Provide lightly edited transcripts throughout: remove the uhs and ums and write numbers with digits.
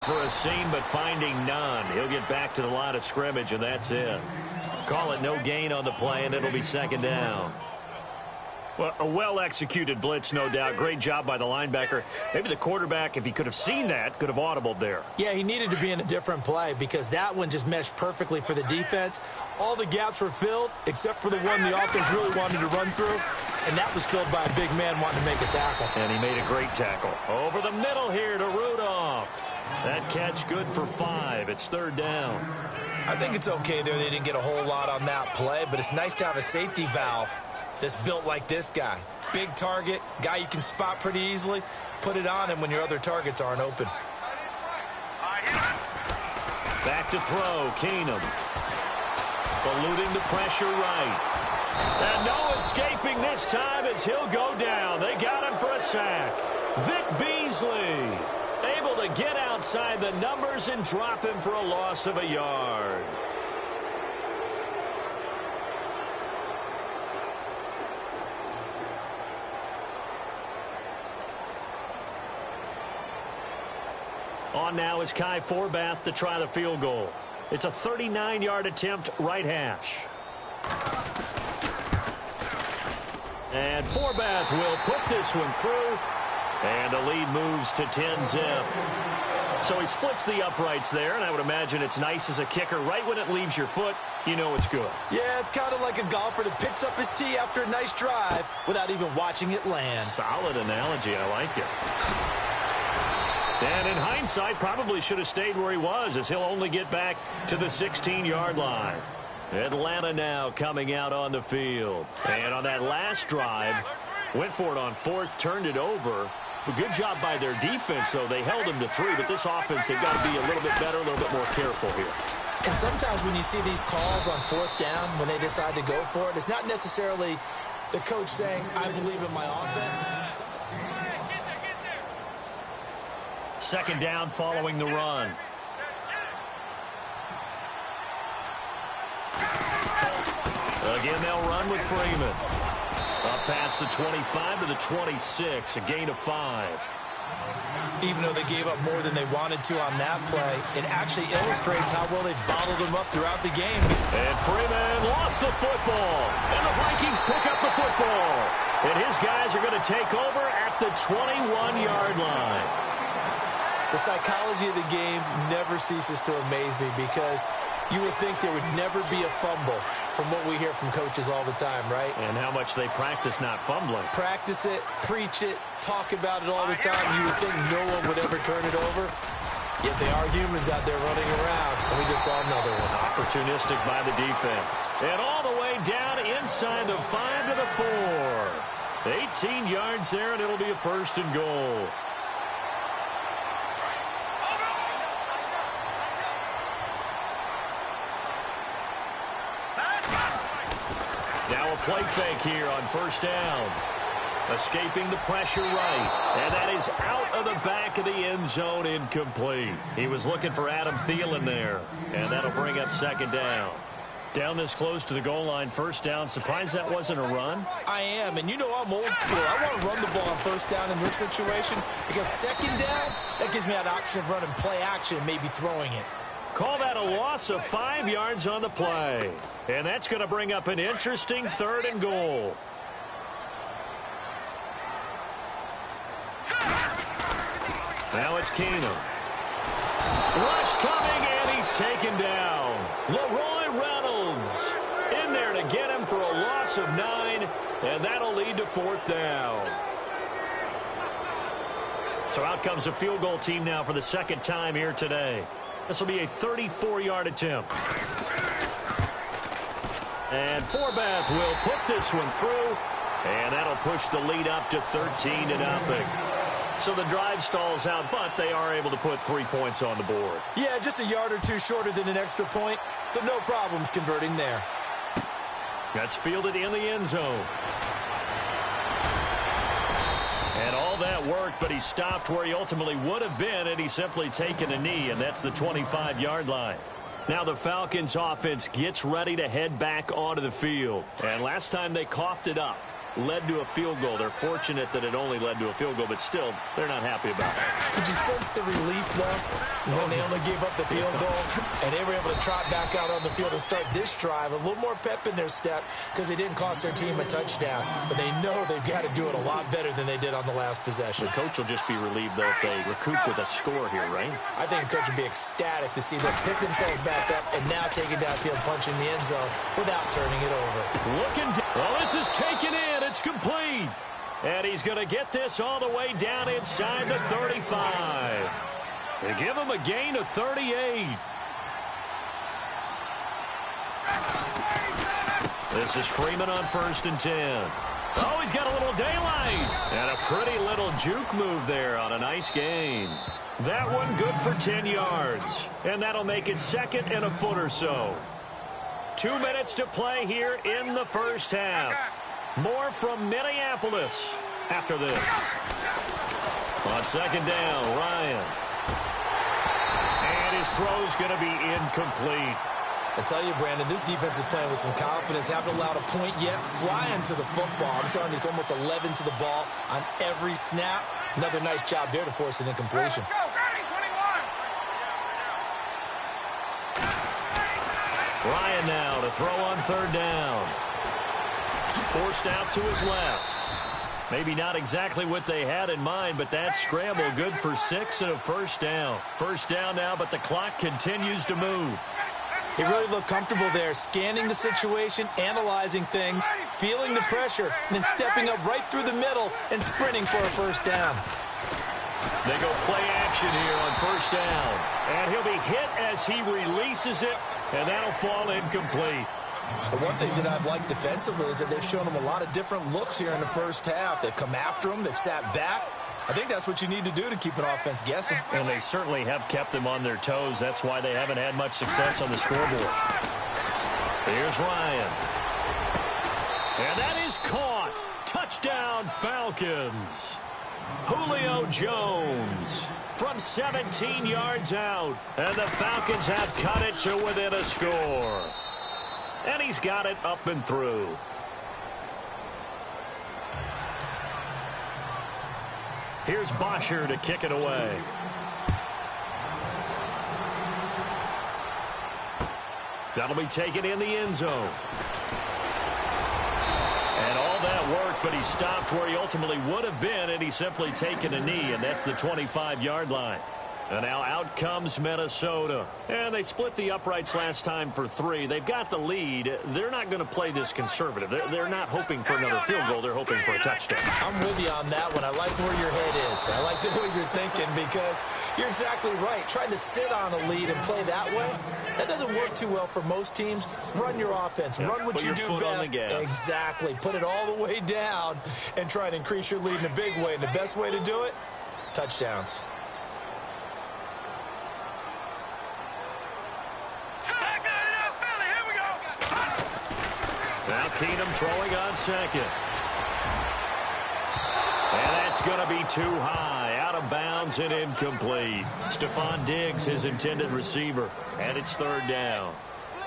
for a seam, but finding none. He'll get back to the line of scrimmage, and that's it. Call it no gain on the play, and it'll be second down. Well, a well-executed blitz, no doubt. Great job by the linebacker. Maybe the quarterback, if he could have seen that, could have audibled there. Yeah, he needed to be in a different play because that one just meshed perfectly for the defense. All the gaps were filled except for the one the offense really wanted to run through, and that was filled by a big man wanting to make a tackle. And he made a great tackle. Over the middle here to Rudolph. That catch good for 5. It's third down. I think it's okay there. They didn't get a whole lot on that play, but it's nice to have a safety valve that's built like this guy. Big target, guy you can spot pretty easily. Put it on him when your other targets aren't open. Back to throw, Keenum. Eluding the pressure right. And no escaping this time as he'll go down. They got him for a sack. Vic Beasley able to get outside the numbers and drop him for a loss of a yard. On now is Kai Forbath to try the field goal. It's a 39-yard attempt, right hash. And Forbath will put this one through. And the lead moves to 10-zip. So he splits the uprights there, and I would imagine it's nice as a kicker. Right when it leaves your foot, you know it's good. Yeah, it's kind of like a golfer that picks up his tee after a nice drive without even watching it land. Solid analogy. I like it. And in hindsight, probably should have stayed where he was, as he'll only get back to the 16-yard line. Atlanta now coming out on the field. And on that last drive, went for it on fourth, turned it over. A good job by their defense, though. They held him to 3, but this offense, they've got to be a little bit better, a little bit more careful here. And sometimes when you see these calls on fourth down, when they decide to go for it, it's not necessarily the coach saying, I believe in my offense. Second down following the run. Again, they'll run with Freeman. Up past the 25 to the 26, a gain of 5. Even though they gave up more than they wanted to on that play, it actually illustrates how well they bottled them up throughout the game. And Freeman lost the football. And the Vikings pick up the football. And his guys are going to take over at the 21-yard line. The psychology of the game never ceases to amaze me because you would think there would never be a fumble from what we hear from coaches all the time, right? And how much they practice not fumbling. Practice it, preach it, talk about it all the time. You would think no one would ever turn it over. Yet they are humans out there running around, and we just saw another one. Opportunistic by the defense. And all the way down inside the 5 to the 4. 18 yards there, and it'll be a first and goal. Now a play fake here on first down. Escaping the pressure right. And that is out of the back of the end zone, incomplete. He was looking for Adam Thielen there. And that'll bring up second down. Down this close to the goal line, first down. Surprised that wasn't a run? I am, and you know I'm old school. I want to run the ball on first down in this situation because second down, that gives me an option of running play action and maybe throwing it. Call that a loss of 5 yards on the play. And that's going to bring up an interesting third and goal. Now it's Keenum. Rush coming, and he's taken down. Leroy Reynolds in there to get him for a loss of 9, and that'll lead to fourth down. So out comes a field goal team now for the second time here today. This will be a 34-yard attempt. And Forbath will put this one through, and that'll push the lead up to 13-0. So the drive stalls out, but they are able to put 3 points on the board. Yeah, just a yard or two shorter than an extra point, so no problems converting there. That's fielded in the end zone. And all that worked, but he stopped where he ultimately would have been, and he's simply taken a knee, and that's the 25-yard line. Now the Falcons offense gets ready to head back onto the field. And last time they coughed it up led to a field goal. They're fortunate that it only led to a field goal, but still, they're not happy about it. Could you sense the relief, though, when they only gave up the field goal, and they were able to trot back out on the field and start this drive, a little more pep in their step because they didn't cost their team a touchdown, but they know they've got to do it a lot better than they did on the last possession. The coach will just be relieved, though, if they recoup with a score here, right? I think the coach would be ecstatic to see them pick themselves back up and now take it downfield, punching the end zone without turning it over. Well, this is taken in. It's complete. And he's going to get this all the way down inside the 35. They give him a gain of 38. This is Freeman on 1st and 10. Oh, he's got a little daylight. And a pretty little juke move there on a nice gain. That one good for 10 yards. And that'll make it 2nd and a foot or so. 2 minutes to play here in the first half. More from Minneapolis after this. On 2nd down, Ryan. And his throw's going to be incomplete. I tell you, Brandon, this defense is playing with some confidence. Haven't allowed a point yet. Flying to the football. I'm telling you, it's almost 11 to the ball on every snap. Another nice job there to force an incompletion. Ryan now to throw on 3rd down. Forced out to his left. Maybe not exactly what they had in mind, but that scramble good for 6 and a first down. First down now, but the clock continues to move. He really looked comfortable there, scanning the situation, analyzing things, feeling the pressure, and then stepping up right through the middle and sprinting for a first down. They go play action here on 1st down. And he'll be hit as he releases it, and that'll fall incomplete. The one thing that I've liked defensively is that they've shown him a lot of different looks here in the first half. They've come after him. They've sat back. I think that's what you need to do to keep an offense guessing. And they certainly have kept them on their toes. That's why they haven't had much success on the scoreboard. Here's Ryan. And that is caught. Touchdown, Falcons. Julio Jones from 17 yards out. And the Falcons have cut it to within a score. And he's got it up and through. Here's Bosher to kick it away. That'll be taken in the end zone. And all that work, but he stopped where he ultimately would have been, and he's simply taken a knee, and that's the 25-yard line. And now out comes Minnesota. And they split the uprights last time for 3. They've got the lead. They're not going to play this conservative. They're not hoping for another field goal. They're hoping for a touchdown. I'm with you on that one. I like where your head is. I like the way you're thinking because you're exactly right. Trying to sit on a lead and play that way, that doesn't work too well for most teams. Run your offense. Yeah, run what you do best. Exactly. Put it all the way down and try and increase your lead in a big way. And the best way to do it, touchdowns. Now Keenum throwing on 2nd. And that's going to be too high. Out of bounds and incomplete. Stephon Diggs, his intended receiver. And it's 3rd down.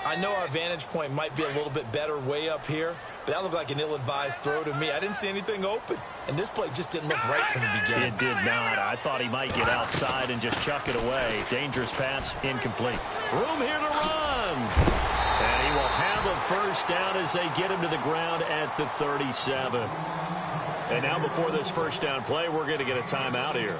I know our vantage point might be a little bit better way up here, but that looked like an ill-advised throw to me. I didn't see anything open. And this play just didn't look right from the beginning. It did not. I thought he might get outside and just chuck it away. Dangerous pass, incomplete. Room here to run. And he will have a first down as they get him to the ground at the 37. And now before this first down play, we're going to get a timeout here.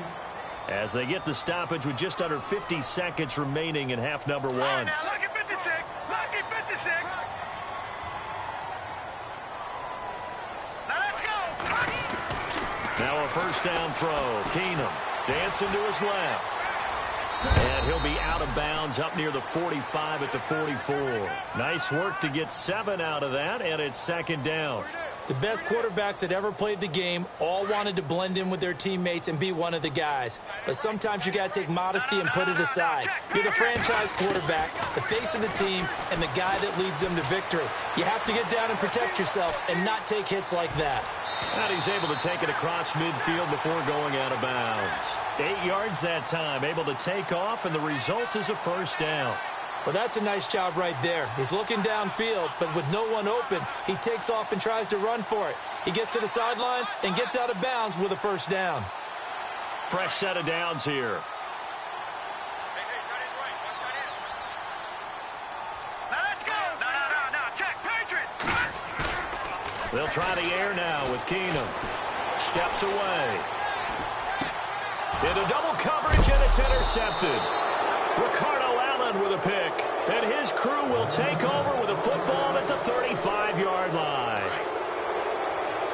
As they get the stoppage with just under 50 seconds remaining in half number 1. Lucky 56. Lucky 56. Now let's go. Now a first down throw. Keenum dancing to his left. And he'll be out of bounds up near the 45 at the 44. Nice work to get 7 out of that, and it's 2nd down. The best quarterbacks that ever played the game all wanted to blend in with their teammates and be one of the guys. But sometimes you got to take modesty and put it aside. You're the franchise quarterback, the face of the team, and the guy that leads them to victory. You have to get down and protect yourself and not take hits like that. And he's able to take it across midfield before going out of bounds. 8 yards that time, able to take off, and the result is a first down. Well, that's a nice job right there. He's looking downfield, but with no one open, he takes off and tries to run for it. He gets to the sidelines and gets out of bounds with a first down. Fresh set of downs here. They'll try the air now with Keenum. Steps away. Into double coverage, and it's intercepted. Ricardo Allen with a pick. And his crew will take over with a football at the 35-yard line.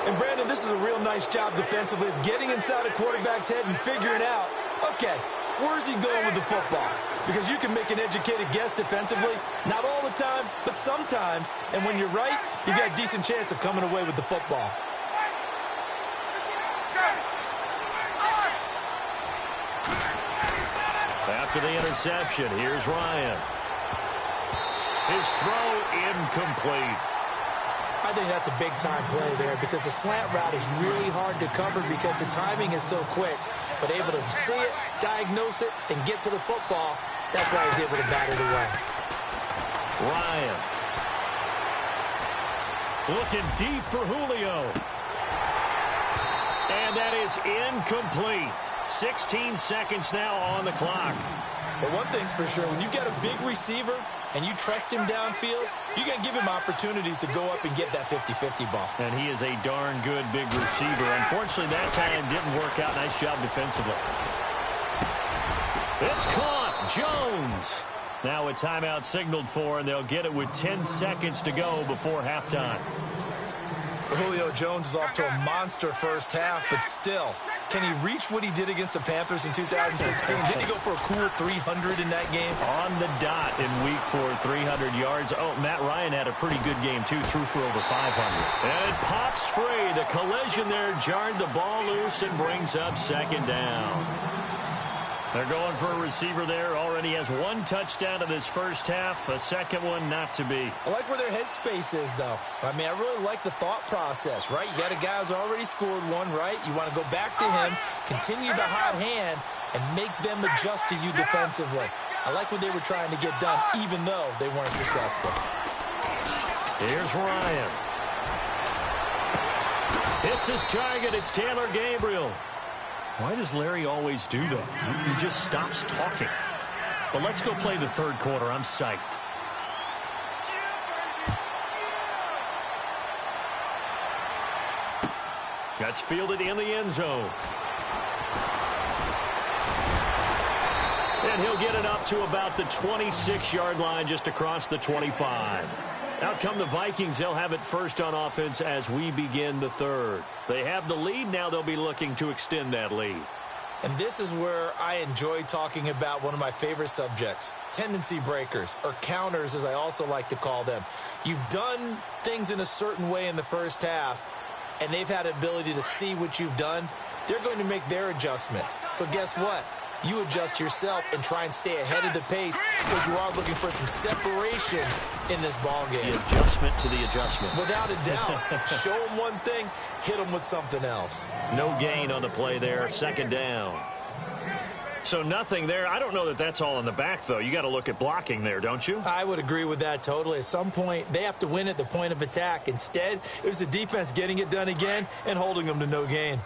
And, Brandon, this is a real nice job defensively of getting inside a quarterback's head and figuring out, okay, where's he going with the football? Because you can make an educated guess defensively, not all the time, but sometimes. And when you're right, you got a decent chance of coming away with the football. After the interception, here's Ryan. His throw incomplete. I think that's a big-time play there because the slant route is really hard to cover because the timing is so quick. But able to see it, diagnose it, and get to the football, that's why he's able to bat it away. Ryan. Looking deep for Julio. And that is incomplete. 16 seconds now on the clock. But one thing's for sure, when you get a big receiver and you trust him downfield, you got to give him opportunities to go up and get that 50-50 ball. And he is a darn good big receiver. Unfortunately, that time didn't work out. Nice job defensively. It's caught. Jones. Now a timeout signaled for, and they'll get it with 10 seconds to go before halftime. Julio Jones is off to a monster first half, but still, can he reach what he did against the Panthers in 2016? Didn't he go for a cool 300 in that game? On the dot in week 4, 300 yards. Oh, Matt Ryan had a pretty good game, too. Threw for over 500. And it pops free. The collision there jarred the ball loose and brings up second down. They're going for a receiver there. Already has one touchdown in this first half. A second one not to be. I like where their headspace is, though. I mean, I really like the thought process, right? You got a guy who's already scored one, right? You want to go back to him, continue the hot hand, and make them adjust to you defensively. I like what they were trying to get done, even though they weren't successful. Here's Ryan. Hits his target. It's Taylor Gabriel. Why does Larry always do that? He just stops talking. But let's go play the third quarter. I'm psyched. Gets fielded in the end zone. And he'll get it up to about the 26-yard line, just across the 25. Out come the Vikings. They'll have it first on offense as we begin the third. They have the lead. Now they'll be looking to extend that lead. And this is where I enjoy talking about one of my favorite subjects, tendency breakers, or counters as I also like to call them. You've done things in a certain way in the first half, and they've had the ability to see what you've done. They're going to make their adjustments. So guess what? You adjust yourself and try and stay ahead of the pace because you are looking for some separation in this ballgame. The adjustment to the adjustment. Without a doubt. Show them one thing, hit them with something else. No gain on the play there. Second down. So nothing there. I don't know that that's all in the back, though. You got to look at blocking there, don't you? I would agree with that totally. At some point, they have to win at the point of attack. Instead, it was the defense getting it done again and holding them to no gain.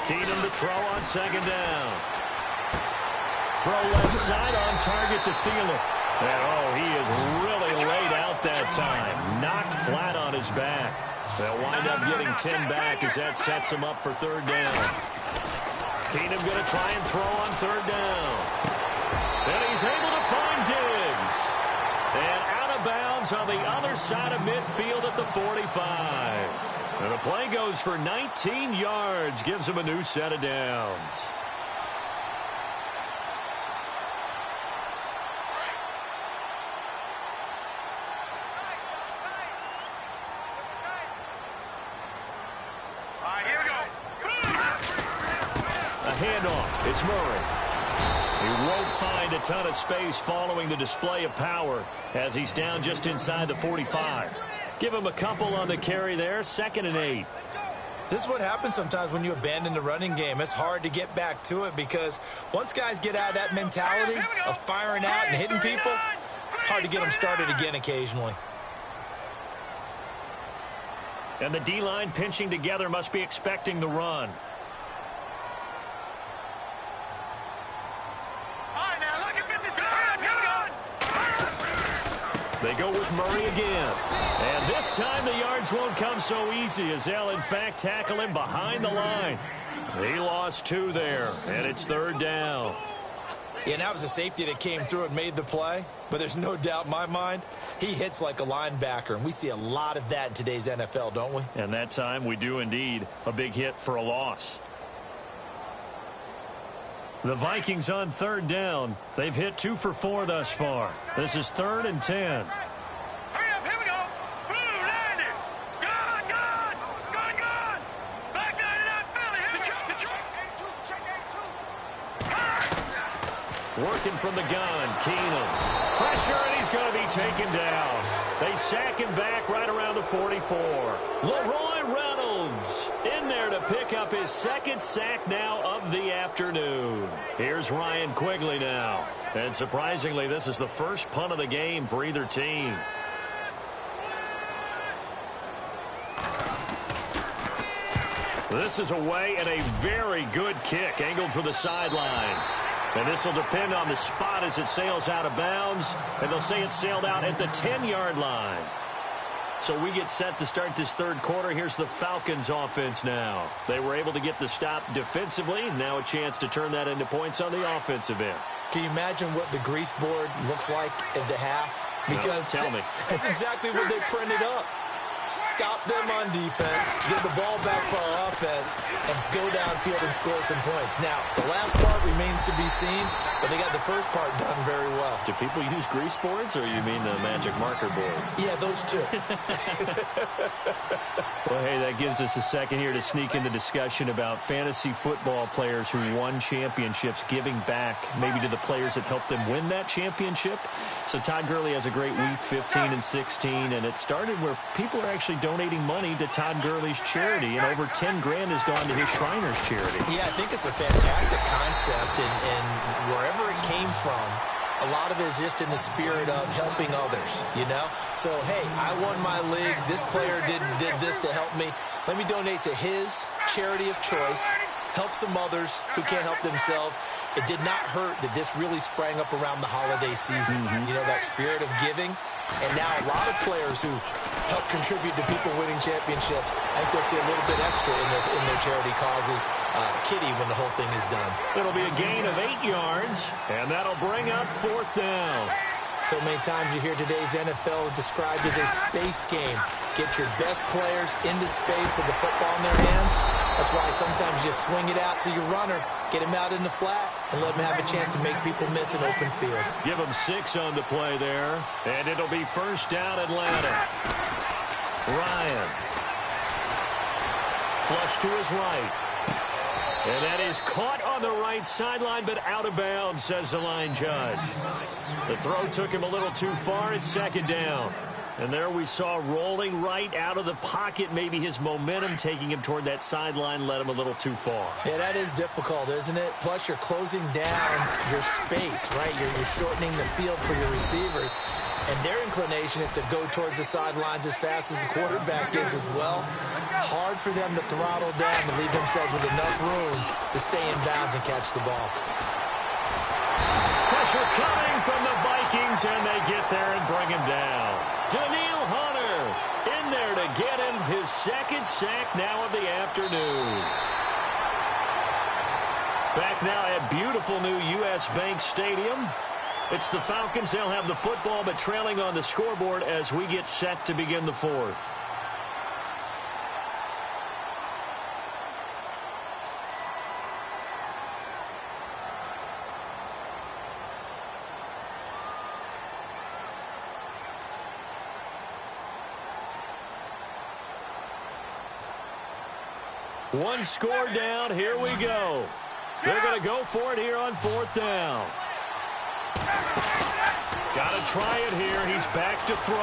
Keenum to throw on second down. Throw left side on target to Thielen. And, oh, he is really laid out that time. Knocked flat on his back. They'll wind up getting 10 back as that sets him up for third down. Keenum going to try and throw on third down. And he's able to find Diggs. And out of bounds on the other side of midfield at the 45. And the play goes for 19 yards, gives him a new set of downs. Here we go. A handoff. It's Murray. He won't find a ton of space following the display of power as he's down just inside the 45. Give him a couple on the carry there. 2nd and 8. This is what happens sometimes when you abandon the running game. It's hard to get back to it because once guys get out of that mentality of firing out and hitting people, hard to get them started again occasionally. And the D-line pinching together must be expecting the run. They go with Murray again. And this time the yards won't come so easy as they'll, in fact, tackle him behind the line. He lost 2 there, and it's 3rd down. Yeah, and that was a safety that came through and made the play. But there's no doubt in my mind, he hits like a linebacker. And we see a lot of that in today's NFL, don't we? And that time we do indeed. A big hit for a loss. The Vikings on 3rd down. They've hit 2 for 4 thus far. This is 3rd and 10. Hurry up, here we go. Blue, landed. Gone, gone. Gone, gone. Back 99 Philly. Here we go. A2, Working from the gun, Keenum. Pressure, and he's going to be taken down. They sack him back right around the 44. Leroy Reynolds in there to pick up his 2nd sack now of the afternoon. Here's Ryan Quigley now. And surprisingly, this is the first punt of the game for either team. This is away and a very good kick angled for the sidelines. And this will depend on the spot as it sails out of bounds. And they'll say it sailed out at the 10-yard line. So we get set to start this 3rd quarter. Here's the Falcons offense now. They were able to get the stop defensively. Now a chance to turn that into points on the offensive end. Can you imagine what the grease board looks like at the half? Because no, tell me. That's exactly what they printed up. Stop them on defense, get the ball back for our offense, and go downfield and score some points. Now, the last part remains to be seen, but they got the first part done very well. Do people use grease boards, or you mean the magic marker boards? Yeah, those two. Well, hey, that gives us a second here to sneak in the discussion about fantasy football players who won championships, giving back maybe to the players that helped them win that championship. So Todd Gurley has a great week, 15 and 16, and it started where people are actually donating money to Todd Gurley's charity, and over 10 grand has gone to his Shriners charity. Yeah, I think it's a fantastic concept, and wherever it came from, a lot of it is just in the spirit of helping others, you know? So, hey, I won my league. This player did this to help me. Let me donate to his charity of choice, help some others who can't help themselves. It did not hurt that this really sprang up around the holiday season. You know, that spirit of giving. And now a lot of players who help contribute to people winning championships, I think they'll see a little bit extra in their charity causes kitty when the whole thing is done. It'll be a gain of 8 yards, and that'll bring up 4th down. So many times you hear today's NFL described as a space game. Get your best players into space with the football in their hands. That's why sometimes you swing it out to your runner, get him out in the flat, and let him have a chance to make people miss an open field. Give him 6 on the play there, and it'll be 1st down Atlanta. Ryan. Flush to his right. And that is caught on the right sideline, but out of bounds, says the line judge. The throw took him a little too far. It's 2nd down. And there we saw rolling right out of the pocket. Maybe his momentum taking him toward that sideline led him a little too far. Yeah, that is difficult, isn't it? Plus, you're closing down your space, right? You're shortening the field for your receivers. And their inclination is to go towards the sidelines as fast as the quarterback is as well. Hard for them to throttle down and leave themselves with enough room to stay in bounds and catch the ball. Pressure coming from the Vikings, and they get there and bring him down. Daniil Hunter in there to get him his 2nd sack now of the afternoon. Back now at beautiful new U.S. Bank Stadium. It's the Falcons. They'll have the football, but trailing on the scoreboard as we get set to begin the 4th. One score down. Here we go. They're going to go for it here on 4th down. Got to try it here. He's back to throw.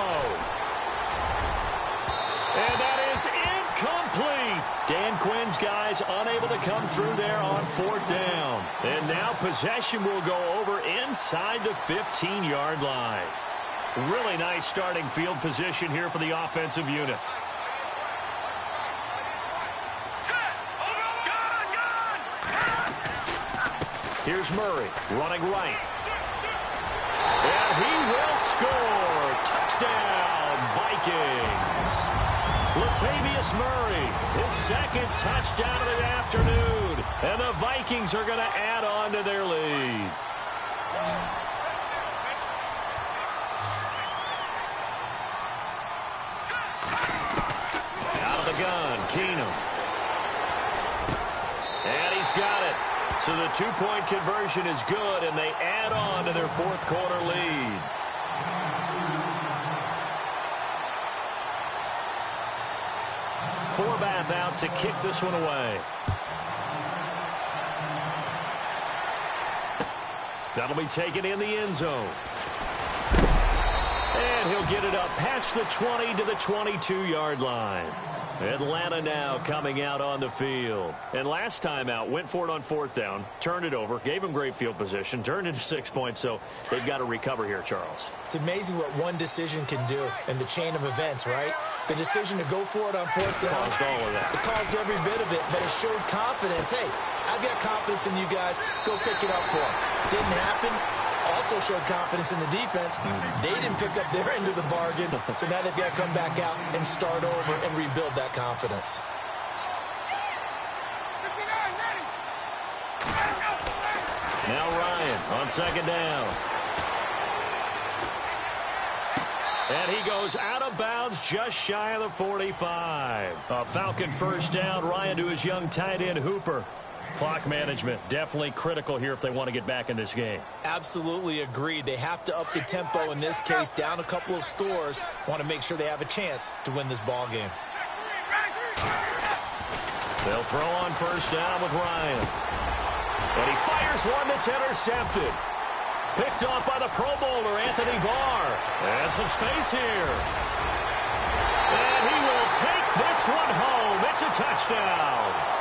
And that is complete. Dan Quinn's guys unable to come through there on 4th down. And now possession will go over inside the 15-yard line. Really nice starting field position here for the offensive unit. Here's Murray running right. And he will score. Touchdown, Vikings. Latavius Murray, his second touchdown of the afternoon. And the Vikings are going to add on to their lead. Out of the gun, Keenum. And he's got it. So the two-point conversion is good, and they add on to their fourth-quarter lead. Forbath out to kick this one away. That'll be taken in the end zone. And he'll get it up past the 20 to the 22-yard line. Atlanta now coming out on the field. And last time out, went for it on 4th down, turned it over, gave them great field position, turned into 6 points, so they've got to recover here, Charles. It's amazing what one decision can do in the chain of events, right? The decision to go for it on 4th down. Caused all of that. It caused every bit of it, but it showed confidence. Hey, I've got confidence in you guys. Go pick it up for them. Didn't happen. Also showed confidence in the defense. They didn't pick up their end of the bargain, so now they've got to come back out and start over and rebuild that confidence. Now Ryan on 2nd down. And he goes out of bounds just shy of the 45. A Falcon first down. Ryan to his young tight end, Hooper. Clock management definitely critical here if they want to get back in this game. Absolutely agreed. They have to up the tempo in this case, down a couple of scores. Want to make sure they have a chance to win this ball game. They'll throw on first down with Ryan. And he fires one that's intercepted. Picked off by the Pro Bowler, Anthony Barr. And some space here. And he will take this one home. It's a touchdown.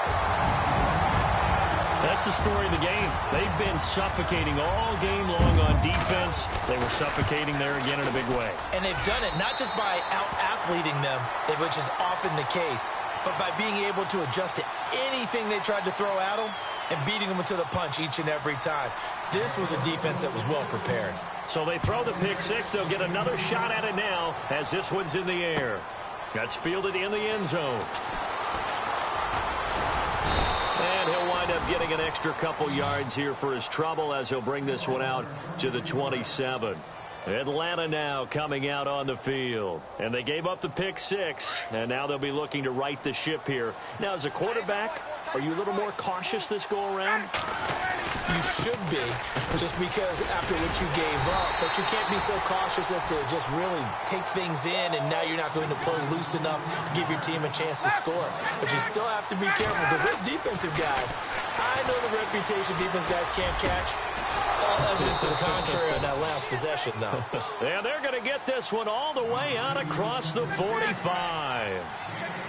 That's the story of the game. They've been suffocating all game long on defense. They were suffocating there again in a big way. And they've done it not just by out-athleting them, which is often the case, but by being able to adjust to anything they tried to throw at them and beating them to the punch each and every time. This was a defense that was well prepared. So they throw the pick six. They'll get another shot at it now as this one's in the air. That's fielded in the end zone. And he'll wind up getting an extra couple yards here for his trouble as he'll bring this one out to the 27. Atlanta now coming out on the field. And they gave up the pick six, and now they'll be looking to right the ship here. Now, as a quarterback, are you a little more cautious this go-around? You should be, just because after what you gave up, but you can't be so cautious as to just really take things in, and now you're not going to play loose enough to give your team a chance to score. But you still have to be careful, because those defensive guys, I know the reputation defense guys can't catch. All evidence to the contrary on that last possession, though. And they're going to get this one all the way out across the 45.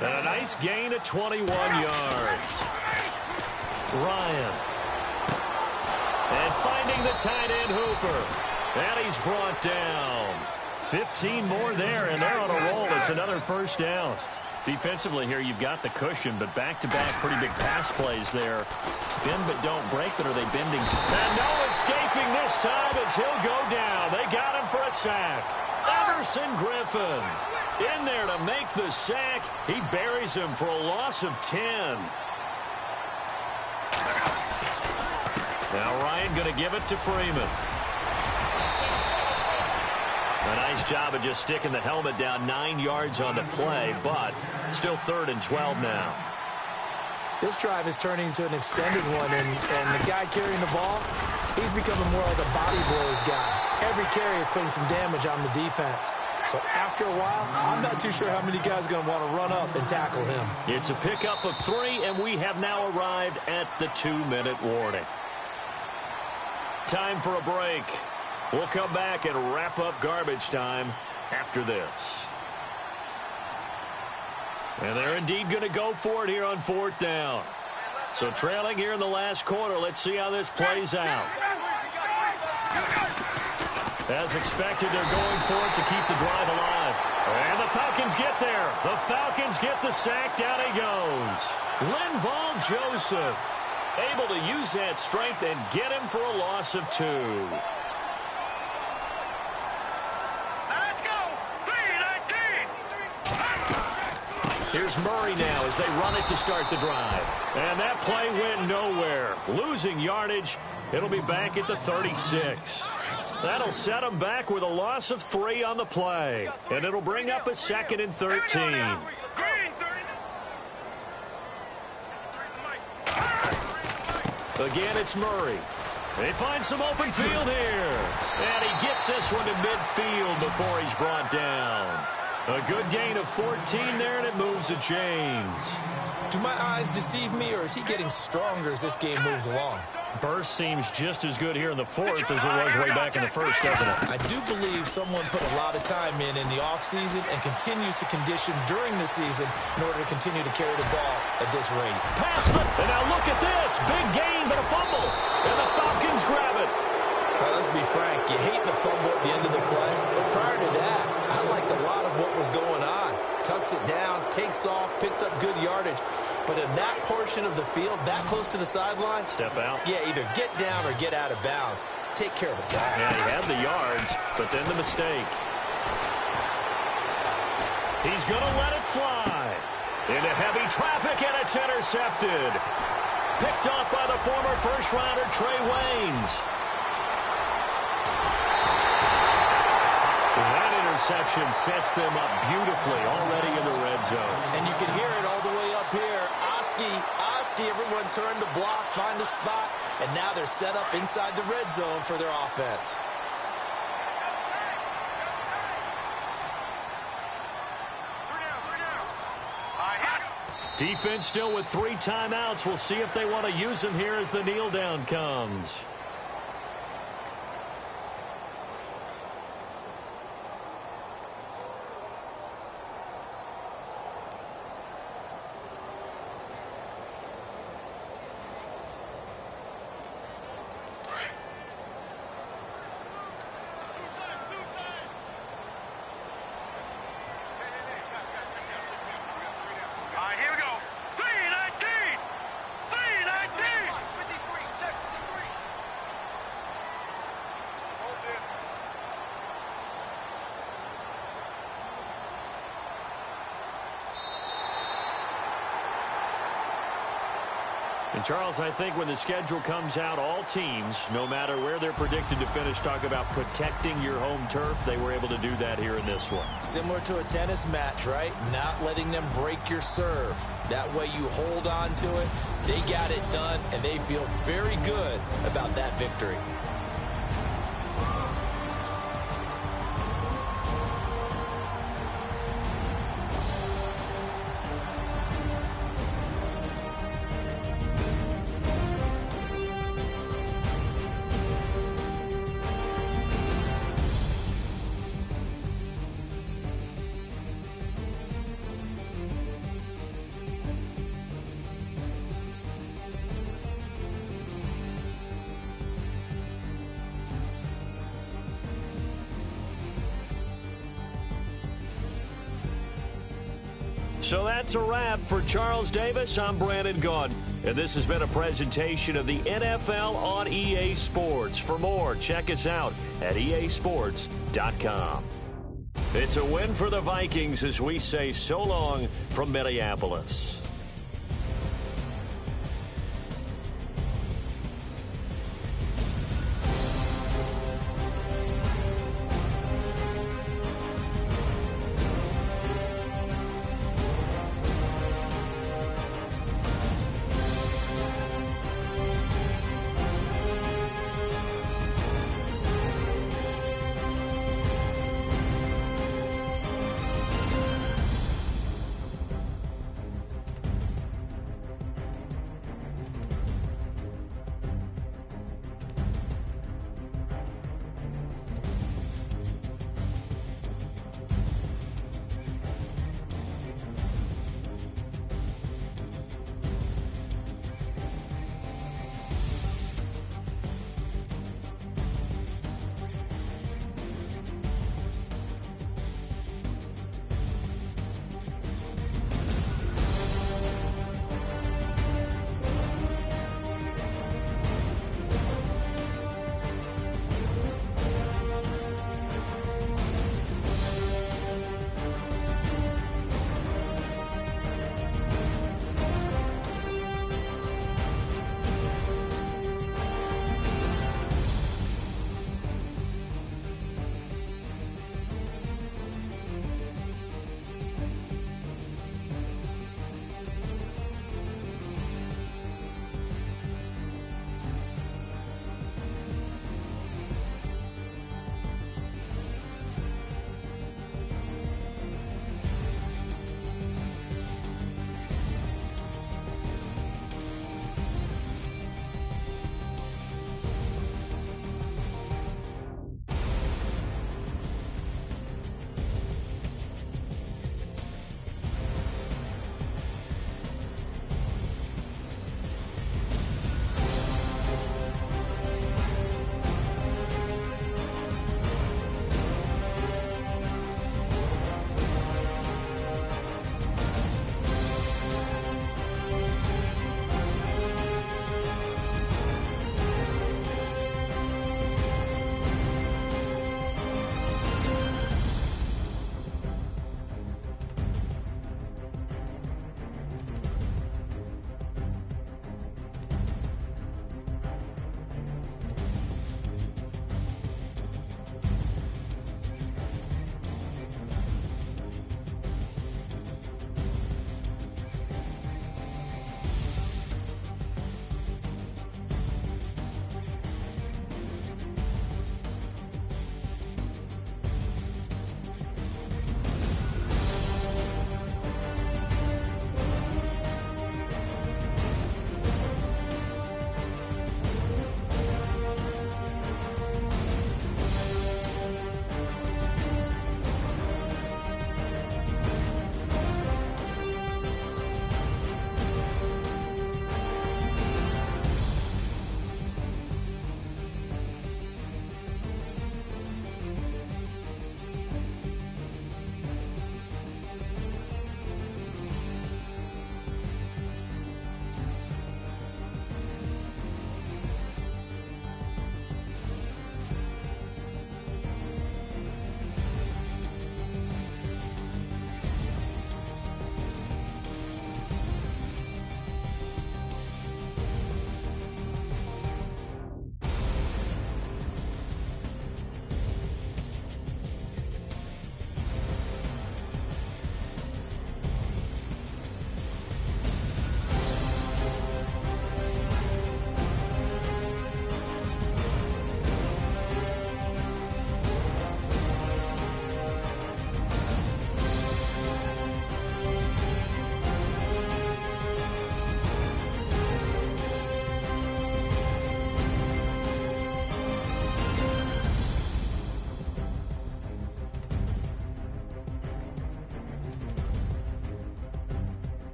And a nice gain of 21 yards. Ryan. And finding the tight end, Hooper. And he's brought down. 15 more there, and they're on a roll. It's another first down. Defensively here, you've got the cushion, but back-to-back pretty big pass plays there. Bend but don't break, but are they bending? And no escaping this time as he'll go down. They got him for a sack. Everson Griffin in there to make the sack. He buries him for a loss of 10. Now Ryan going to give it to Freeman. A nice job of just sticking the helmet down 9 yards on the play, but still 3rd and 12 now. This drive is turning into an extended one, and the guy carrying the ball, he's becoming more like a body blows guy. Every carry is putting some damage on the defense. So after a while, I'm not too sure how many guys are going to want to run up and tackle him. It's a pickup of 3, and we have now arrived at the 2-minute warning. Time for a break. We'll come back and wrap up garbage time after this. And they're indeed going to go for it here on 4th down. So trailing here in the last quarter. Let's see how this plays out. As expected, they're going for it to keep the drive alive. And the Falcons get there. The Falcons get the sack. Down he goes. Linval Joseph able to use that strength and get him for a loss of 2. Let's go. 3-19. Here's Murray now as they run it to start the drive. And that play went nowhere. Losing yardage. It'll be back at the 36. That'll set them back with a loss of 3 on the play. And it'll bring up a 2nd and 13. Again, it's Murray. They find some open field here. And he gets this one to midfield before he's brought down. A good gain of 14 there, and it moves the chains. Do my eyes deceive me, or is he getting stronger as this game moves along? Burst seems just as good here in the 4th as it was way back in the 1st, doesn't it? I do believe someone put a lot of time in the offseason and continues to condition during the season in order to continue to carry the ball at this rate. Pass it, and now look at this. Big gain, but a fumble. And the Falcons grab it. Well, let's be frank. You hate the fumble at the end of the play. But prior to that, I liked a lot of what was going on. Tucks it down, takes off, picks up good yardage. But in that portion of the field, that close to the sideline, step out. Yeah, either get down or get out of bounds. Take care of the ball. Yeah, he had the yards, but then the mistake. He's going to let it fly. Into heavy traffic, and it's intercepted. Picked off by the former first-rounder Trey Waynes. That interception sets them up beautifully already in the red zone. And you can hear it all the way up here. Oski, everyone turned to block, find a spot, and now they're set up inside the red zone for their offense. Defense still with 3 timeouts. We'll see if they want to use them here as the kneel down comes. And Charles, I think when the schedule comes out, all teams, no matter where they're predicted to finish, talk about protecting your home turf. They were able to do that here in this one. Similar to a tennis match, right? Not letting them break your serve. That way you hold on to it. They got it done, and they feel very good about that victory. So that's a wrap for Charles Davis. I'm Brandon Gaudin, and this has been a presentation of the NFL on EA Sports. For more, check us out at easports.com. It's a win for the Vikings as we say so long from Minneapolis.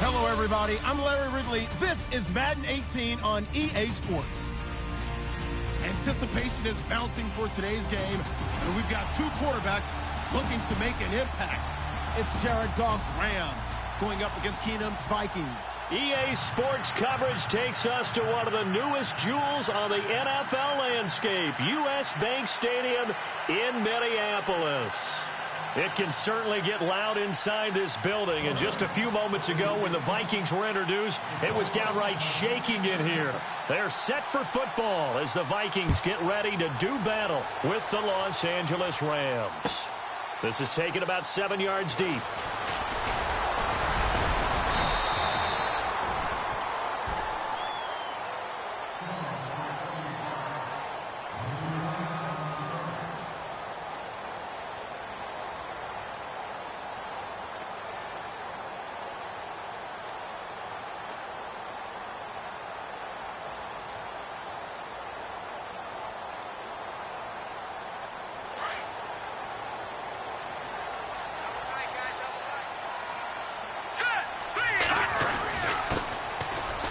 Hello, everybody. I'm Larry Ridley. This is Madden 18 on EA Sports. Anticipation is mounting for today's game, and we've got two quarterbacks looking to make an impact. It's Jared Goff's Rams going up against Keenum's Vikings. EA Sports coverage takes us to one of the newest jewels on the NFL landscape, US Bank Stadium in Minneapolis. It can certainly get loud inside this building, and just a few moments ago when the Vikings were introduced, it was downright shaking in here. They're set for football as the Vikings get ready to do battle with the Los Angeles Rams. This is taken about 7 yards deep.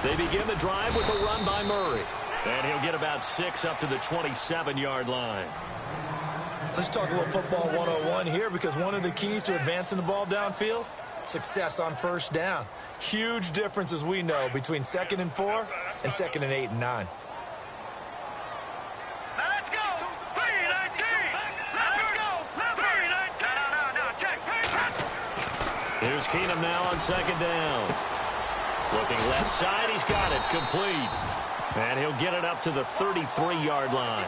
They begin the drive with a run by Murray. And he'll get about 6 up to the 27-yard line. Let's talk a little football 101 here, because one of the keys to advancing the ball downfield, success on first down. Huge difference, as we know, between 2nd and 4 and 2nd and 8 and 9. Let's go! 3-19! Let's go! 3-19! No, check! Here's Keenum now on 2nd down. Looking left side, he's got it complete. And he'll get it up to the 33-yard line.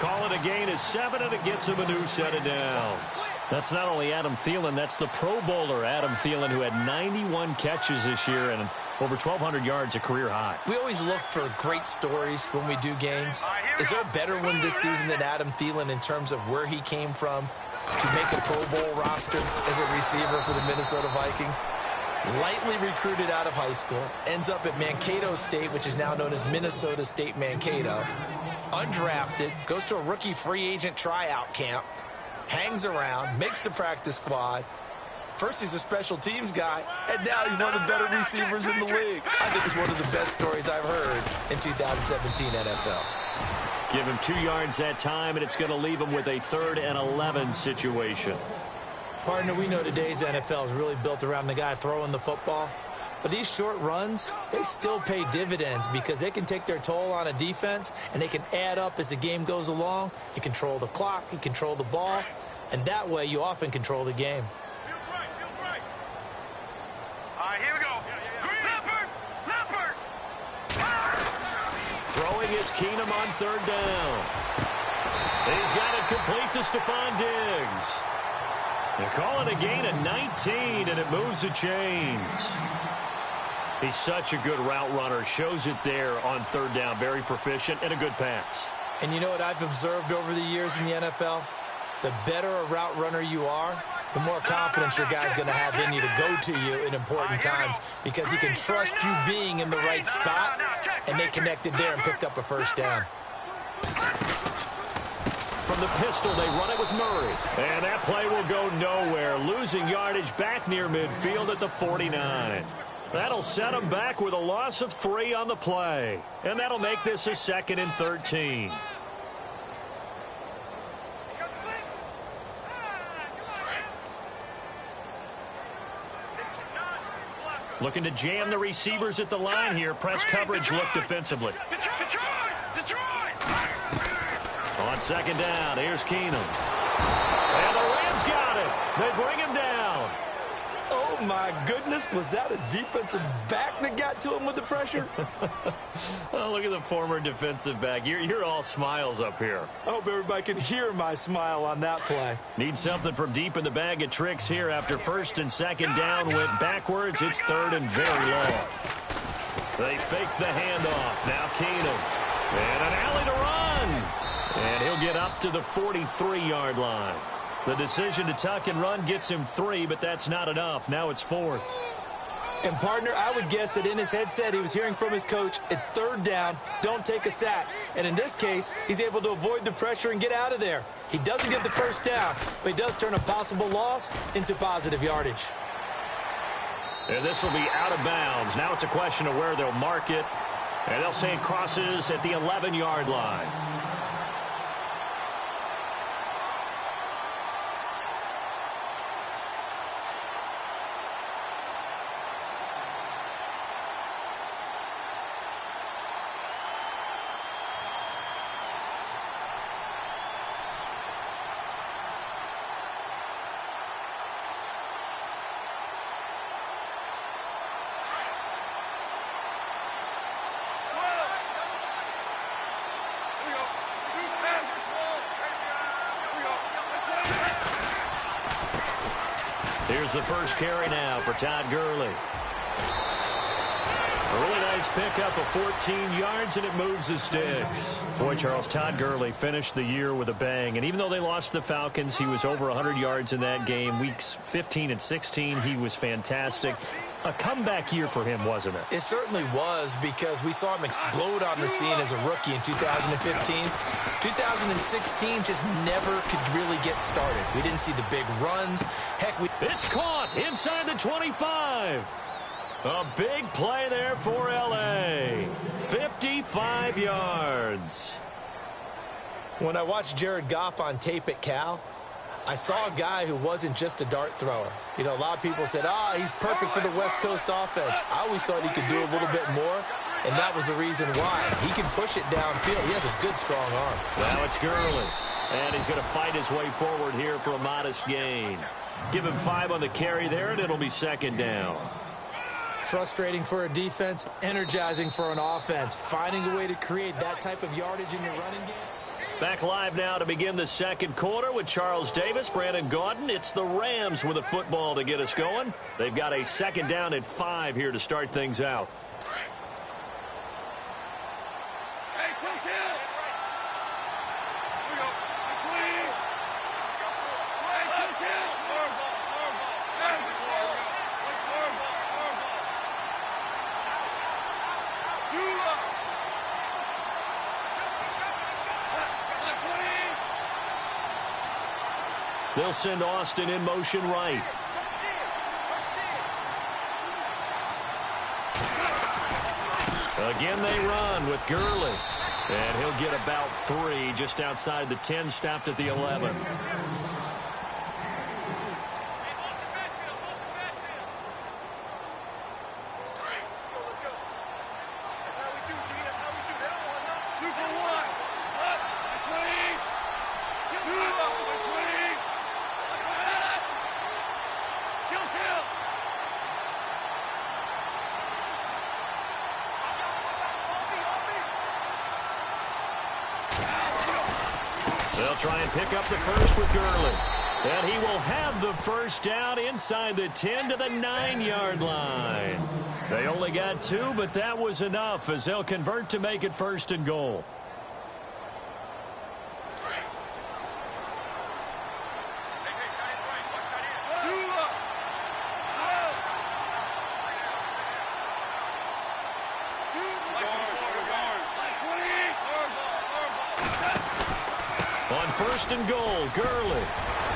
Call it a gain of 7, and it gets him a new set of downs. That's not only Adam Thielen, that's the Pro Bowler Adam Thielen, who had 91 catches this year and over 1,200 yards, a career high. We always look for great stories when we do games. Is there a better one this season than Adam Thielen in terms of where he came from to make a Pro Bowl roster as a receiver for the Minnesota Vikings? Lightly recruited out of high school, ends up at Mankato State, which is now known as Minnesota State Mankato. Undrafted, goes to a rookie free agent tryout camp, hangs around, makes the practice squad. First he's a special teams guy, and now he's one of the better receivers in the league. I think it's one of the best stories I've heard in 2017 NFL. Give him 2 yards that time, and it's going to leave him with a 3rd and 11 situation. Partner, we know today's NFL is really built around the guy throwing the football. But these short runs, they still pay dividends because they can take their toll on a defense, and they can add up as the game goes along. You control the clock, you control the ball, and that way you often control the game. Feels right. All right, here we go. Leopard! Throwing is Keenum on 3rd down. He's got it complete to Stephon Diggs. They call it a gain of 19, and it moves the chains. He's such a good route runner. Shows it there on 3rd down. Very proficient and a good pass. And you know what I've observed over the years in the NFL? The better a route runner you are, the more confidence your guy's going to have in you to go to you in important times, because he can trust you being in the right spot, and they connected there and picked up a 1st down. From the pistol, they run it with Murray. And that play will go nowhere. Losing yardage back near midfield at the 49. That'll set them back with a loss of 3 on the play. And that'll make this a 2nd and 13. Looking to jam the receivers at the line here. Press coverage look defensively. Detroit! On 2nd down, here's Keenum. And the Rams got it. They bring him down. Oh, my goodness. Was that a defensive back that got to him with the pressure? Oh, look at the former defensive back. You're all smiles up here. I hope everybody can hear my smile on that play. Need something from deep in the bag of tricks here. After 1st and 2nd down went backwards, it's 3rd and very long. They fake the handoff. Now Keenum. And an alley to run. And he'll get up to the 43-yard line. The decision to tuck and run gets him 3, but that's not enough. Now it's 4th. And, partner, I would guess that in his headset he was hearing from his coach, it's 3rd down, don't take a sack. And in this case, he's able to avoid the pressure and get out of there. He doesn't get the 1st down, but he does turn a possible loss into positive yardage. And this will be out of bounds. Now it's a question of where they'll mark it. And they'll say it crosses at the 11-yard line. Here's the first carry now for Todd Gurley. A really nice pickup of 14 yards, and it moves the sticks. Boy, Charles, Todd Gurley finished the year with a bang. And even though they lost the Falcons, he was over 100 yards in that game. Weeks 15 and 16, he was fantastic. A comeback year for him, wasn't it? It certainly was, because we saw him explode on the scene as a rookie in 2015. 2016 just never could really get started. We didn't see the big runs. Heck, it's caught inside the 25. A big play there for L.A. 55 yards. When I watched Jared Goff on tape at Cal, I saw a guy who wasn't just a dart thrower. You know, a lot of people said, he's perfect for the West Coast offense. I always thought he could do a little bit more, and that was the reason why. He can push it downfield. He has a good, strong arm. Now it's Gurley, and he's going to fight his way forward here for a modest gain. Give him 5 on the carry there, and it'll be second down. Frustrating for a defense, energizing for an offense. Finding a way to create that type of yardage in your running game. Back live now to begin the second quarter with Charles Davis, Brandon Gaudin. It's the Rams with a football to get us going. They've got a second down and 5 here to start things out. They'll send Austin in motion right. Again they run with Gurley. And he'll get about 3 just outside the 10, stopped at the 11. They'll try and pick up the first with Gurley. And he will have the first down inside the 10 to the 9-yard line. They only got 2, but that was enough as they'll convert to make it first and goal. On first and goal, Gurley.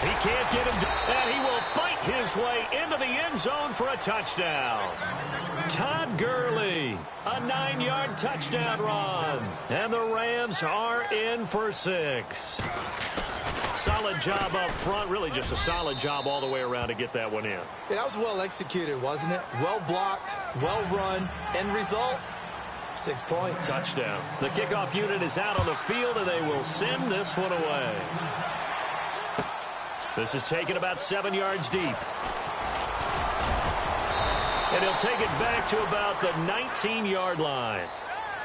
He can't get him, and he will fight his way into the end zone for a touchdown. Todd Gurley, a 9-yard touchdown run. And the Rams are in for 6. Solid job up front, really just a solid job all the way around to get that one in. Yeah, that was well executed, wasn't it? Well blocked, well run, end result, 6 points. Touchdown. The kickoff unit is out on the field, and they will send this one away. This is taken about 7 yards deep. And he'll take it back to about the 19-yard line.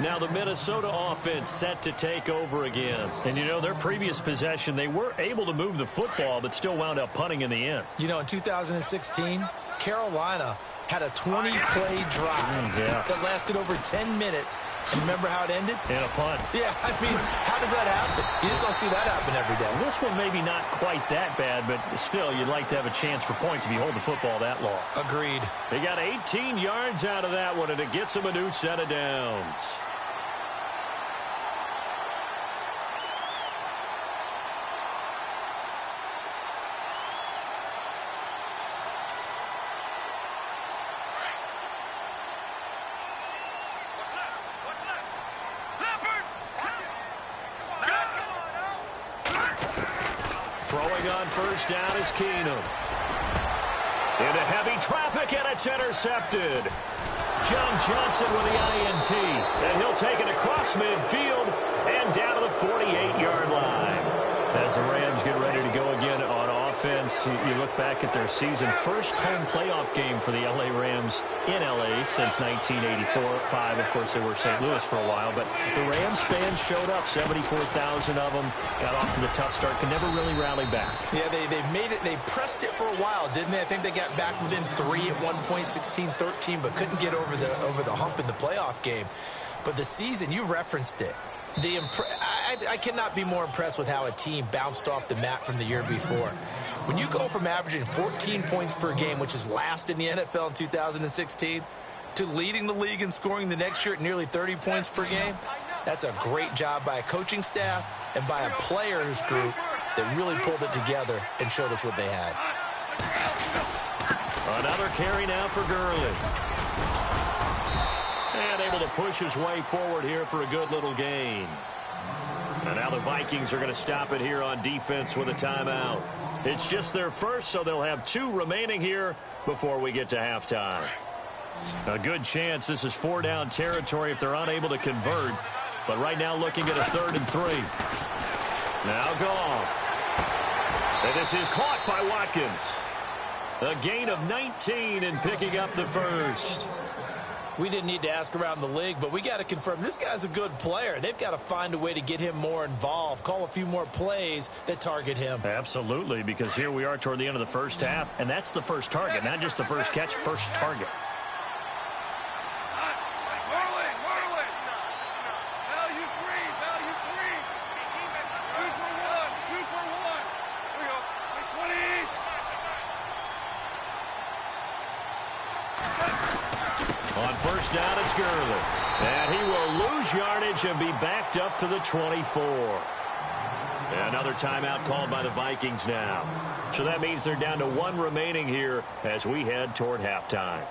Now the Minnesota offense set to take over again. And, you know, their previous possession, they were able to move the football, but still wound up punting in the end. You know, in 2016, Carolina had a 20-play drive that lasted over 10 minutes. And remember how it ended? And a punt. Yeah, I mean, how does that happen? You just don't see that happen every day. This one maybe not quite that bad, but still, you'd like to have a chance for points if you hold the football that long. Agreed. They got 18 yards out of that one, and it gets them a new set of downs. throwing on first down is Keenum. Into heavy traffic, and it's intercepted. John Johnson with the INT, and he'll take it across midfield and down to the 48-yard line. As the Rams get ready to go again on offense, you look back at their season. First home playoff game for the L.A. Rams in L.A. since 1984-5. Of course, they were St. Louis for a while, but the Rams fans showed up, 74,000 of them, got off to the tough start, could never really rally back. Yeah, they made it, they pressed it for a while, didn't they? I think they got back within 3 at one point, 16-13, but couldn't get over the hump in the playoff game. But the season, you referenced it. I cannot be more impressed with how a team bounced off the mat from the year before. When you go from averaging 14 points per game, which is last in the NFL in 2016, to leading the league in scoring the next year at nearly 30 points per game, that's a great job by a coaching staff and by a players group that really pulled it together and showed us what they had. Another carry now for Gurley. And able to push his way forward here for a good little gain. And now the Vikings are going to stop it here on defense with a timeout. It's just their first, so they'll have 2 remaining here before we get to halftime. A good chance this is 4-down territory if they're unable to convert. But right now looking at a 3rd and 3. Now Goff. And this is caught by Watkins. A gain of 19 and picking up the first. We didn't need to ask around the league, but we got to confirm this guy's a good player. They've got to find a way to get him more involved, call a few more plays that target him. Absolutely, because here we are toward the end of the first half, and that's the first target, not just the first catch, first target. On first down, it's Gurley. And he will lose yardage and be backed up to the 24. Another timeout called by the Vikings now. So that means they're down to 1 remaining here as we head toward halftime.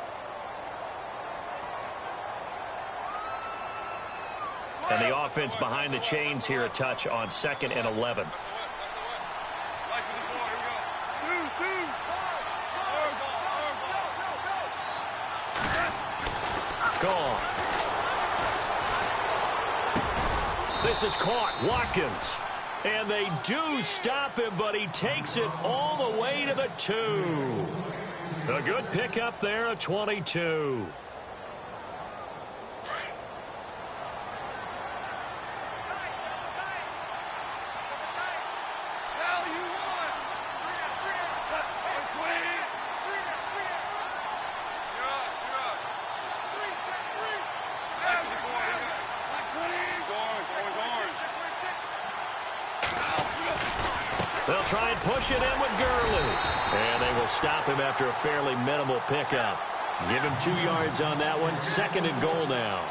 And the offense behind the chains here, a touch on 2nd and 11. Gone. This is caught. Watkins. And they do stop him, but he takes it all the way to the 2. A good pickup there, a 22. They'll try and push it in with Gurley. And they will stop him after a fairly minimal pickup. Give him 2 yards on that one. 2nd and goal now.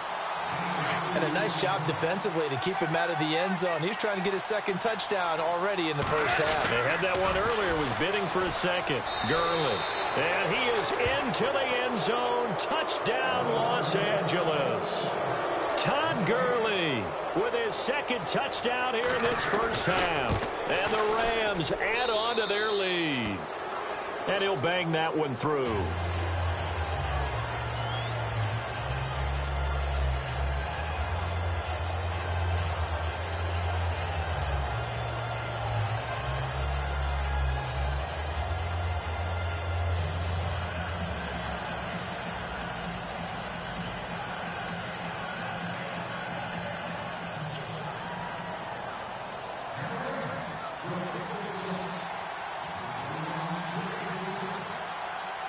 And a nice job defensively to keep him out of the end zone. He's trying to get his 2nd touchdown already in the first half. They had that one earlier, was bidding for a 2nd. Gurley. And he is into the end zone. Touchdown, Los Angeles. Todd Gurley with his 2nd touchdown here in this first half. And the Rams add on to their lead. And he'll bang that one through.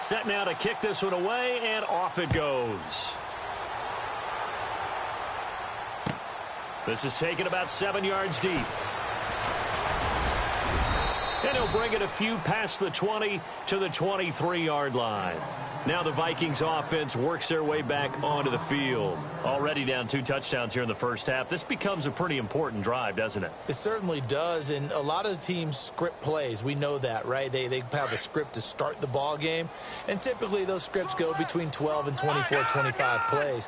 Set now to kick this one away, and off it goes. This is taken about 7 yards deep. And he'll bring it a few past the 20 to the 23-yard line. Now the Vikings offense works their way back onto the field. Already down 2 touchdowns here in the first half. This becomes a pretty important drive, doesn't it? It certainly does, and a lot of the teams script plays. We know that, right? They have a script to start the ball game, and typically those scripts go between 12 and 24, 25 plays.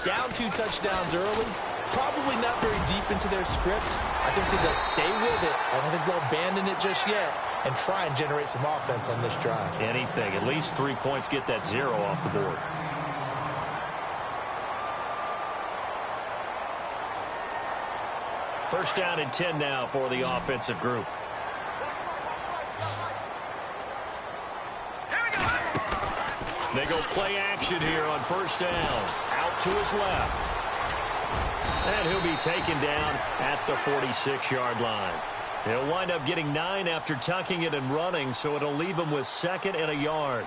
Down 2 touchdowns early, Probably not very deep into their script. I think that they'll stay with it. I don't think they'll abandon it just yet and try and generate some offense on this drive. Anything. At least 3 points, get that 0 off the board. First down and 10 now for the offensive group. They go play action here on first down. Out to his left. And he'll be taken down at the 46-yard line. He'll wind up getting 9 after tucking it and running, so it'll leave him with 2nd and a yard.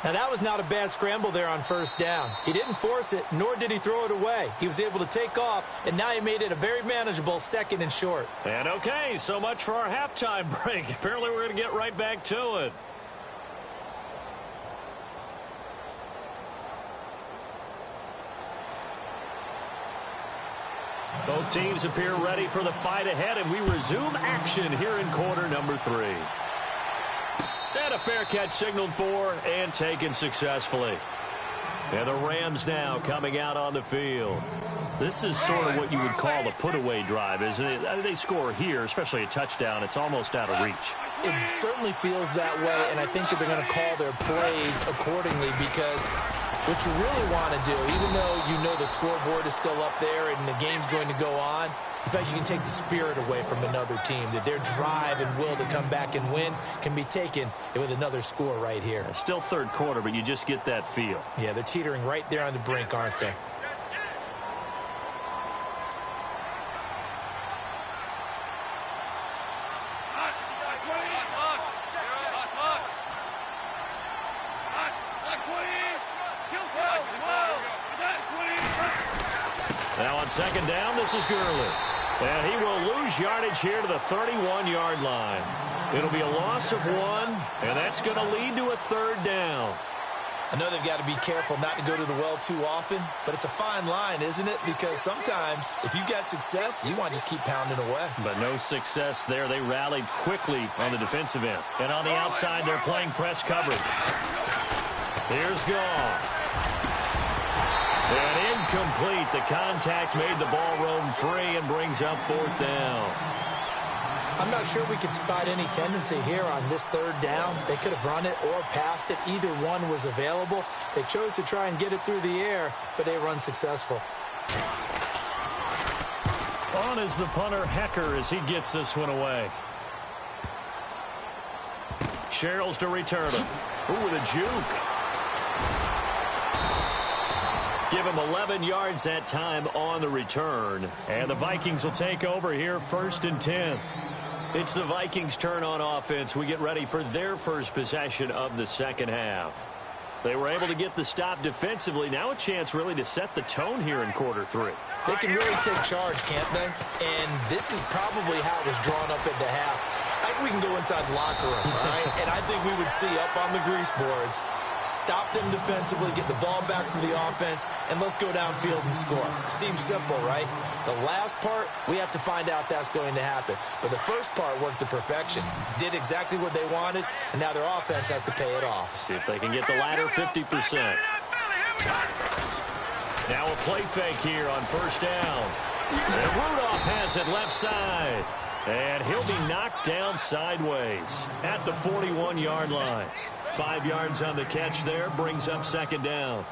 Now, that was not a bad scramble there on first down. He didn't force it, nor did he throw it away. He was able to take off, and now he made it a very manageable 2nd and short. And okay, so much for our halftime break. Apparently we're going to get right back to it. Both teams appear ready for the fight ahead, and we resume action here in quarter number 3. And a fair catch signaled for and taken successfully. And the Rams now coming out on the field. This is sort of what you would call a put-away drive, isn't it? They score here, especially a touchdown. It's almost out of reach. It certainly feels that way, and I think that they're going to call their plays accordingly because what you really want to do, even though you know the scoreboard is still up there and the game's going to go on, in fact, you can take the spirit away from another team, that their drive and will to come back and win can be taken with another score right here. Still third quarter, but you just get that feel. Yeah, they're teetering right there on the brink, aren't they? Now on second down, this is Gurley. And he will lose yardage here to the 31-yard line. It'll be a loss of 1, and that's going to lead to a 3rd down. I know they've got to be careful not to go to the well too often, but it's a fine line, isn't it? Because sometimes, if you've got success, you want to just keep pounding away. But no success there. They rallied quickly on the defensive end. And on the outside, they're playing press coverage. Here's Goff. And incomplete. The contact made the ball roam free and brings up 4th down. I'm not sure we could spot any tendency here on this 3rd down. They could have run it or passed it. Either one was available. They chose to try and get it through the air, but they were unsuccessful. On is the punter, Hecker, as he gets this one away. Sherrills to return him. Ooh, with a juke. Give him 11 yards that time on the return. And the Vikings will take over here 1st and 10. It's the Vikings' turn on offense. We get ready for their first possession of the second half. They were able to get the stop defensively. Now a chance really to set the tone here in quarter 3. They can really take charge, can't they? And this is probably how it was drawn up at the half. I think we can go inside the locker room, all right? And I think we would see up on the grease boards, stop them defensively, get the ball back for the offense, and let's go downfield and score. Seems simple, right? The last part, we have to find out that's going to happen. But the first part worked to perfection. Did exactly what they wanted, and now their offense has to pay it off. See if they can get the latter 50%. Now a play fake here on first down. And Rudolph has it left side. And he'll be knocked down sideways at the 41-yard line. 5 yards on the catch there, brings up second down.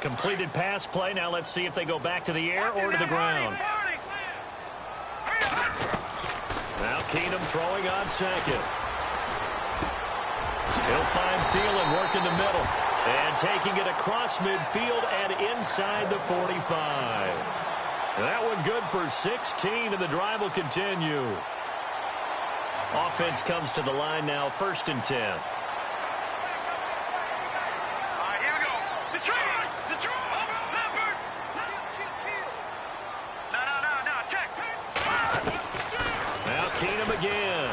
Completed pass play. Now let's see if they go back to the air or to the ground. Now Keenum throwing on second. He'll find Thielen work in the middle. And taking it across midfield and inside the 45. That one good for 16, and the drive will continue. Offense comes to the line now, 1st and 10. All right, here we go. Detroit! Leopard! No, check. Now Keenum again.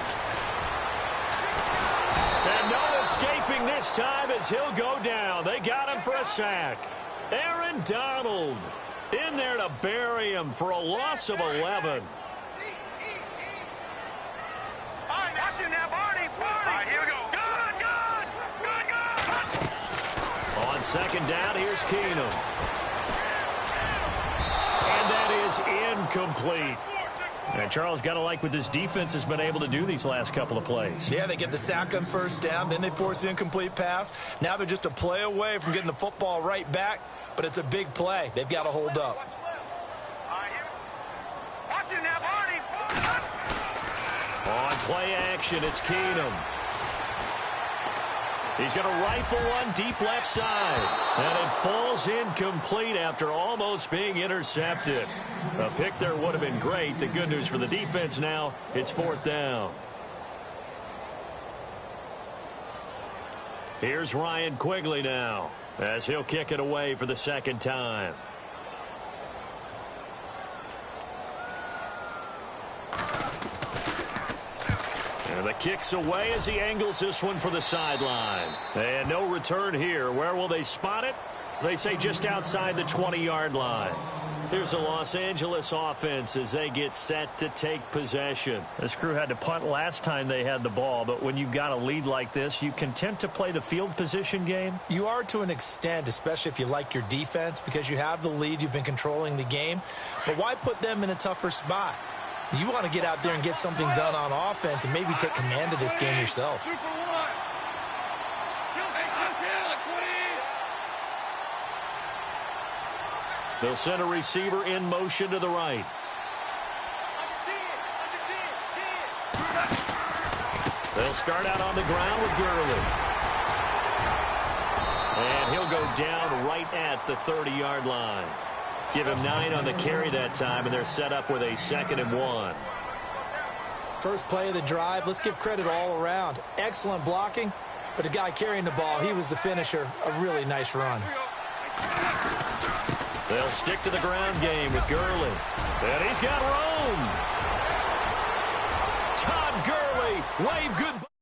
And no escaping this time as he'll go down. They got him for a sack. Aaron Donald in there to bury him for a loss of 11. All right, watch him now, Barney. All right, here we go. Good. second down, here's Keenum. And that is incomplete. And Charles, got to like what this defense has been able to do these last couple of plays. Yeah, they get the sack on first down, then they force the incomplete pass. Now they're just a play away from getting the football right back, but it's a big play. They've got to hold up. Watch it now, Barney. On play action, it's Keenum. He's going to rifle one deep left side. And it falls incomplete after almost being intercepted. A pick there would have been great. The good news for the defense now, it's fourth down. Here's Ryan Quigley now, as he'll kick it away for the second time. And the kick's away as he angles this one for the sideline. And no return here. Where will they spot it? They say just outside the 20-yard line. Here's the Los Angeles offense as they get set to take possession. This crew had to punt last time they had the ball, but when you've got a lead like this, you content to play the field position game? You are to an extent, especially if you like your defense, because you have the lead, you've been controlling the game. But why put them in a tougher spot? You want to get out there and get something done on offense and maybe take command of this game yourself. They'll send a receiver in motion to the right. They'll start out on the ground with Gurley. And he'll go down right at the 30-yard line. Give him 9 on the carry that time, and they're set up with a 2nd and 1. First play of the drive, let's give credit all around. Excellent blocking, but the guy carrying the ball, he was the finisher. A really nice run. They'll stick to the ground game with Gurley. And he's got room. Todd Gurley, wave goodbye.